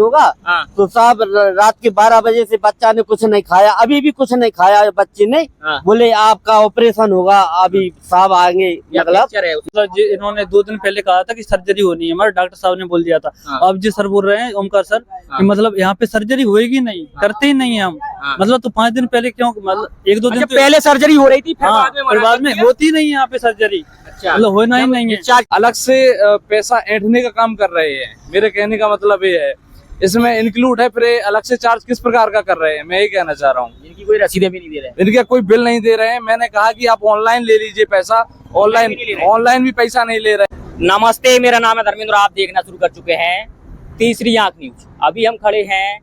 होगा। हाँ। तो साहब रात के 12 बजे से बच्चा ने कुछ नहीं खाया, अभी भी कुछ नहीं खाया बच्चे ने। हाँ। बोले आपका ऑपरेशन होगा, अभी साहब आएंगे। मतलब इन्होंने 2 दिन पहले कहा था कि सर्जरी होनी है, हमारे डॉक्टर साहब ने बोल दिया था। हाँ। अब जी सर बोल रहे हैं, ओमकार सर, कि मतलब यहाँ पे सर्जरी होएगी नहीं, करते ही नहीं है हम। मतलब तो 5 दिन पहले क्यों, मतलब 1-2 दिन पहले सर्जरी हो रही थी, फिर बाद में होती नहीं है यहाँ पे सर्जरी। अच्छा। मतलब होना ही नहीं है। अलग से पैसा ऐंठने का काम कर रहे हैं। मेरे कहने का मतलब ये है, इसमें इंक्लूड है, फिर अलग से चार्ज किस प्रकार का कर रहे हैं, मैं यही कहना चाह रहा हूँ। इनकी कोई रसीदें भी नहीं दे रहे हैं। इनके कोई बिल नहीं दे रहे हैं। मैंने कहा कि आप ऑनलाइन ले लीजिए पैसा, ऑनलाइन भी पैसा नहीं ले रहे हैं। नमस्ते, मेरा नाम है धर्मेंद्र, आप देखना शुरू कर चुके हैं तीसरी आंख न्यूज। अभी हम खड़े हैं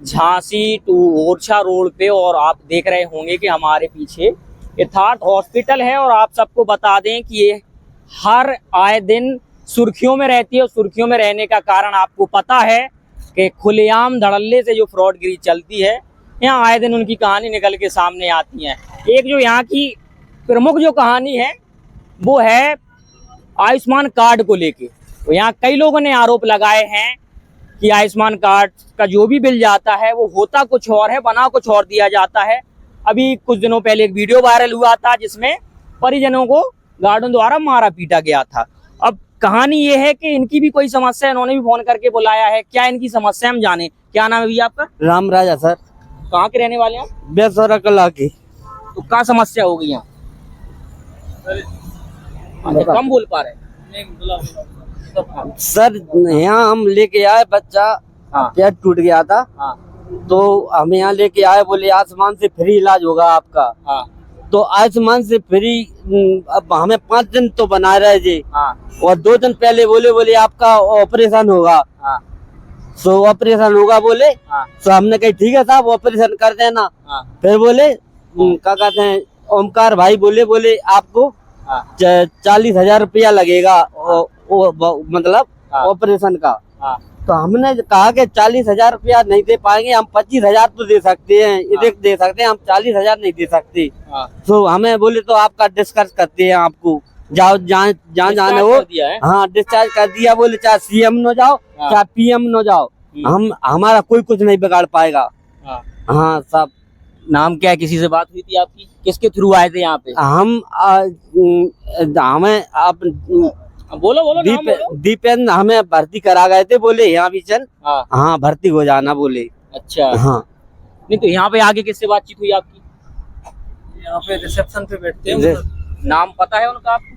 झांसी टू ओरछा रोड पे और आप देख रहे होंगे कि हमारे पीछे यथार्थ हॉस्पिटल है। और आप सबको बता दें कि ये हर आए दिन सुर्खियों में रहती है और सुर्खियों में रहने का कारण आपको पता है कि खुलेआम धड़ल्ले से जो फ्रॉडगिरी चलती है, यहाँ आए दिन उनकी कहानी निकल के सामने आती है। एक जो यहाँ की प्रमुख जो कहानी है वो है आयुष्मान कार्ड को लेके। तो यहाँ कई लोगों ने आरोप लगाए हैं कि आयुष्मान कार्ड का जो भी बिल जाता है वो होता कुछ और है, बना कुछ और दिया जाता है। अभी कुछ दिनों पहले एक वीडियो वायरल हुआ था जिसमें परिजनों को गार्डों द्वारा मारा पीटा गया था। अब कहानी ये है कि इनकी भी कोई समस्या, इन्होंने भी फोन करके बुलाया है। क्या इनकी समस्या हम जाने। क्या नाम है भैया आपका? राम राजा सर। कहाँ के रहने वाले हैं? बेसौरा कला की। तो क्या समस्या हो गई यहाँ? अच्छा, कम बोल पा रहे सर यहाँ हम लेके आए, बच्चा पैर टूट गया था। हाँ। तो हम यहाँ लेके आए, बोले आयुष्मान से फ्री इलाज होगा आपका। हाँ। तो आयुष्मान से फ्री अब हमें 5 दिन तो बना रहे जी। हाँ। और 2 दिन पहले बोले आपका ऑपरेशन होगा। हाँ। तो ऑपरेशन होगा बोले। हाँ। तो हमने कही ठीक है साहब ऑपरेशन कर देना। हाँ। फिर बोले क्या कहते हैं, ओमकार भाई बोले आपको 40,000 रुपया लगेगा मतलब ऑपरेशन का। हाँ। तो हमने कहा कि 40,000 रुपया नहीं दे पाएंगे, हम 25,000 तो दे सकते हैं, ये दे सकते हैं, हम 40,000 नहीं दे सकते। तो हमें बोले तो आपका डिस्कस करते हैं, आपको जाओ जहाँ जाने हो। हाँ डिस्चार्ज कर दिया, बोले चाहे CM न जाओ चाहे PM न जाओ, हम हमारा कोई कुछ नहीं बिगाड़ पाएगा। हाँ सब। नाम क्या है? किसी से बात हुई थी आपकी? किसके थ्रू आए थे यहाँ पे? हमें आप बोलो दीपेंद्र हमें भर्ती करा गए थे, बोले यहाँ भी चल। हाँ भर्ती हो जाना बोले। अच्छा। हाँ। नहीं तो यहाँ पे आगे किससे बातचीत हुई आपकी? यहाँ पे रिसेप्शन पे बैठते हैं। नाम पता है उनका आपको?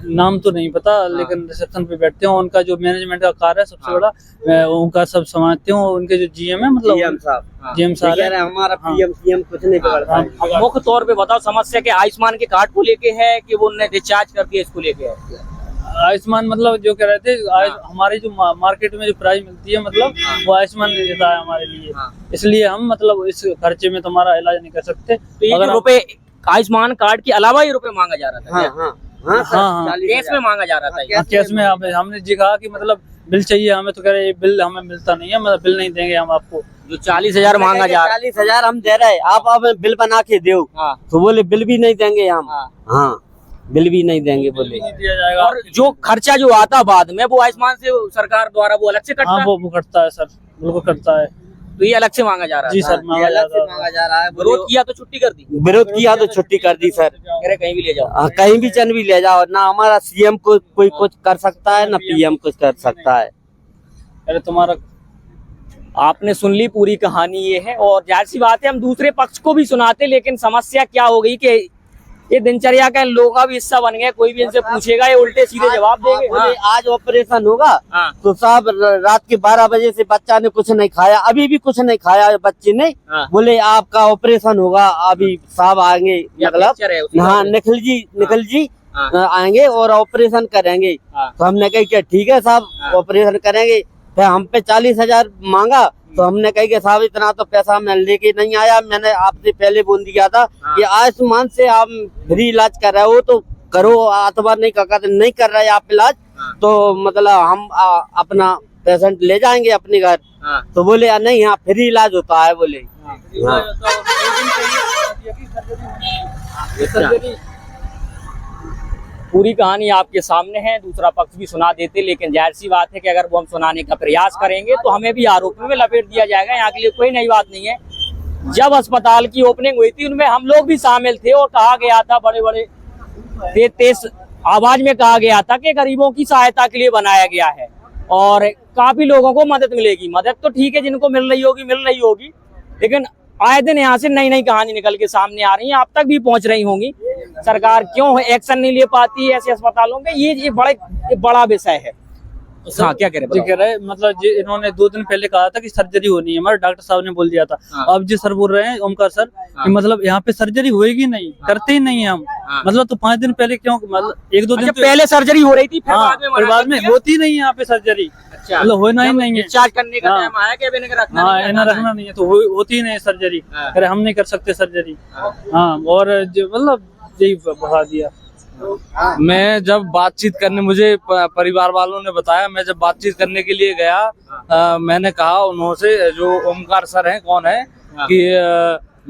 नाम तो नहीं पता, लेकिन रिसेप्शन पे बैठते हैं। उनका जो मैनेजमेंट का कार्य है सबसे बड़ा, मैं उनका सब समझती हूँ। उनके जो GM है, मतलब GM साहब है। हमारा PM कुछ नहीं बिगाड़ता। मुख्य तौर पे बताओ समस्या के आयुष्मान के कार्ड को लेके है कि वो उन्होंने डिस्चार्ज कर दिया इसको लेके है? आयुष्मान मतलब जो कह रहे थे, हमारी जो मार्केट में जो प्राइस मिलती है, मतलब वो आयुष्मान नहीं देता है हमारे लिए। इसलिए हम मतलब इस खर्चे में तुम्हारा इलाज नहीं कर सकते। तो अगर रुपए आयुष्मान कार्ड के अलावा ये रुपए मांगा जा रहा था? हाँ, केस में मांगा जा रहा था? केस में हमने जी कहा कि मतलब बिल चाहिए हमें, तो कह रहे बिल हमें मिलता नहीं है, मतलब बिल नहीं देंगे हम आपको। जो 40,000 मांगा जा रहा है, 40,000 हम दे रहे, आप हमें बिल बना के दो। तो बोले बिल भी नहीं देंगे हम। हाँ बिल भी नहीं देंगे बोले। दिया जाएगा। और जो खर्चा जो आता बाद में वो आयुष्मान से सरकार द्वारा वो अलग से कटता है? वो कटता है सर, बिल्कुल कटता है। तो ये अलग से मांगा जा रहा है? जी सर, मांगा जा रहा है। विरोध किया तो छुट्टी कर दी? विरोध किया तो छुट्टी कर दी सर। कहीं भी ले जाओ। कहीं भी चन भी ले जाओ ना, हमारा CM को कोई कुछ कर सकता है ना PM कुछ कर सकता है। अरे तुम्हारा आपने सुन ली पूरी कहानी ये है। और जाहिर सी बात है हम दूसरे पक्ष को भी सुनाते, लेकिन समस्या क्या हो गई कि ये दिनचर्या का लोगों का भी हिस्सा बन गया। कोई भी इनसे पूछेगा ये उल्टे सीधे जवाब देंगे। बोले आज ऑपरेशन होगा। तो साहब रात के 12 बजे से बच्चा ने कुछ नहीं खाया, अभी भी कुछ नहीं खाया बच्चे ने। बोले आपका ऑपरेशन होगा, अभी साहब आएंगे। मतलब हाँ निखिल जी आएंगे और ऑपरेशन करेंगे। तो हमने कही कि ठीक है साहब ऑपरेशन करेंगे। फिर हम पे 40,000 मांगा। तो हमने कही कि साहब इतना तो पैसा मैं लेके नहीं आया, मैंने आपसे पहले बोल दिया था कि आयुष्मान से आप फ्री इलाज कर रहे हो तो करो, अथवा नहीं नहीं कर रहे आप इलाज तो मतलब हम अपना पेशेंट ले जाएंगे अपने घर। तो बोले नहीं यहाँ फ्री इलाज होता है बोले। पूरी कहानी आपके सामने है, दूसरा पक्ष भी सुना देते, लेकिन जाहिर सी बात है कि अगर वो हम सुनाने का प्रयास करेंगे तो हमें भी आरोप में लपेट दिया जाएगा। यहाँ के लिए कोई नई बात नहीं है। जब अस्पताल की ओपनिंग हुई थी उनमें हम लोग भी शामिल थे और कहा गया था, बड़े बड़े तेज आवाज में कहा गया था कि गरीबों की सहायता के लिए बनाया गया है और काफी लोगों को मदद मिलेगी। मदद तो ठीक है, जिनको मिल रही होगी, लेकिन आए दिन यहाँ से नई नई कहानी निकल के सामने आ रही है, आप तक भी पहुंच रही होंगी। सरकार क्यों एक्शन नहीं ले पाती है ऐसे अस्पतालों में, ये बड़ा विषय है। हाँ, क्या कह रहे मतलब इन्होंने 2 दिन पहले कहा था कि सर्जरी होनी है, हमारे डॉक्टर साहब ने बोल दिया था। अब जी सर बोल रहे हैं, ओमकार सर, कि मतलब यहाँ पे सर्जरी होएगी नहीं, करते ही नहीं है हम। मतलब तो 5 दिन पहले क्यों, मतलब 1-2 दिन पहले सर्जरी हो रही थी, फिर बाद में होती नहीं है यहाँ पे सर्जरी। मतलब होना ही नहीं है, डिस्चार्ज करने का टाइम आया कि अब इन्हें रखना नहीं है तो होती ही नहीं सर्जरी। अरे हम नहीं कर सकते सर्जरी। हाँ, और मतलब यही बढ़ा दिया। मैं जब बातचीत करने, मुझे परिवार वालों ने बताया, मैं जब बातचीत करने के लिए गया, मैंने कहा उन्होंने, जो ओमकार सर हैं, कौन है, कि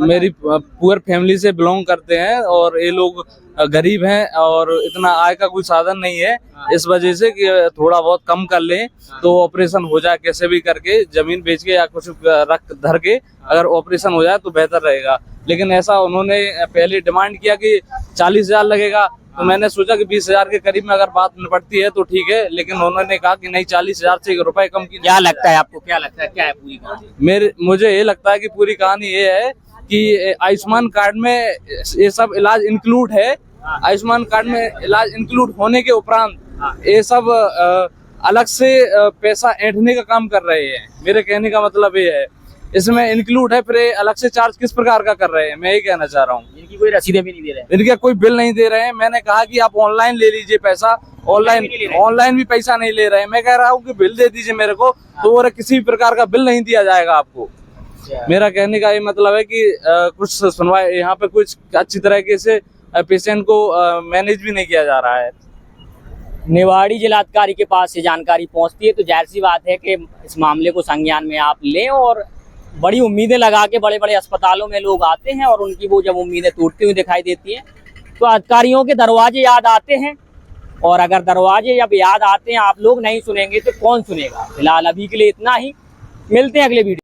मेरी पुअर फैमिली से बिलोंग करते हैं और ये लोग गरीब हैं और इतना आय का कोई साधन नहीं है, इस वजह से कि थोड़ा बहुत कम कर लें तो ऑपरेशन हो जाए, कैसे भी करके जमीन बेच के या कुछ रख धर के अगर ऑपरेशन हो जाए तो बेहतर रहेगा। लेकिन ऐसा उन्होंने पहले डिमांड किया कि 40,000 लगेगा, तो मैंने सोचा कि 20,000 के करीब में अगर बात निपटती है तो ठीक है, लेकिन उन्होंने कहा कि नहीं, 40,000 से रुपए कम की। क्या लगता है आपको, क्या लगता है, क्या है पूरी कहानी? मुझे ये लगता है कि पूरी कहानी ये है कि आयुष्मान कार्ड में ये सब इलाज इंक्लूड है। आयुष्मान कार्ड में इलाज इंक्लूड होने के उपरांत ये सब अलग से पैसा ऐंठने का काम कर रहे हैं। मेरे कहने का मतलब ये है, इसमें इंक्लूड है, फिर अलग से चार्ज किस प्रकार का कर रहे हैं, मैं ये कहना चाह रहा हूँ। इनकी कोई रसीदें भी नहीं दे रहे हैं, इनका कोई बिल नहीं दे रहे हैं। मैंने कहा कि आप ऑनलाइन ले लीजिए पैसा, ऑनलाइन भी पैसा नहीं ले रहे हैं। मैं कह रहा हूँ कि बिल दे दीजिए मेरे को, तो और किसी भी प्रकार का बिल नहीं दिया जाएगा आपको। मेरा कहने का ये मतलब है कि कुछ सुनवाई यहाँ पे कुछ अच्छी तरीके से पेशेंट को मैनेज भी नहीं किया जा रहा है। निवाड़ी जिलाधिकारी के पास से जानकारी पहुंचती है तो जाहिर सी बात है कि इस मामले को संज्ञान में आप लें, और बड़ी उम्मीदें लगा के बड़े बड़े अस्पतालों में लोग आते हैं और उनकी वो जब उम्मीदें टूटती हुई दिखाई देती हैं तो अधिकारियों के दरवाजे याद आते हैं, और अगर दरवाजे जब याद आते हैं आप लोग नहीं सुनेंगे तो कौन सुनेगा। फिलहाल अभी के लिए इतना ही, मिलते हैं अगले वीडियो।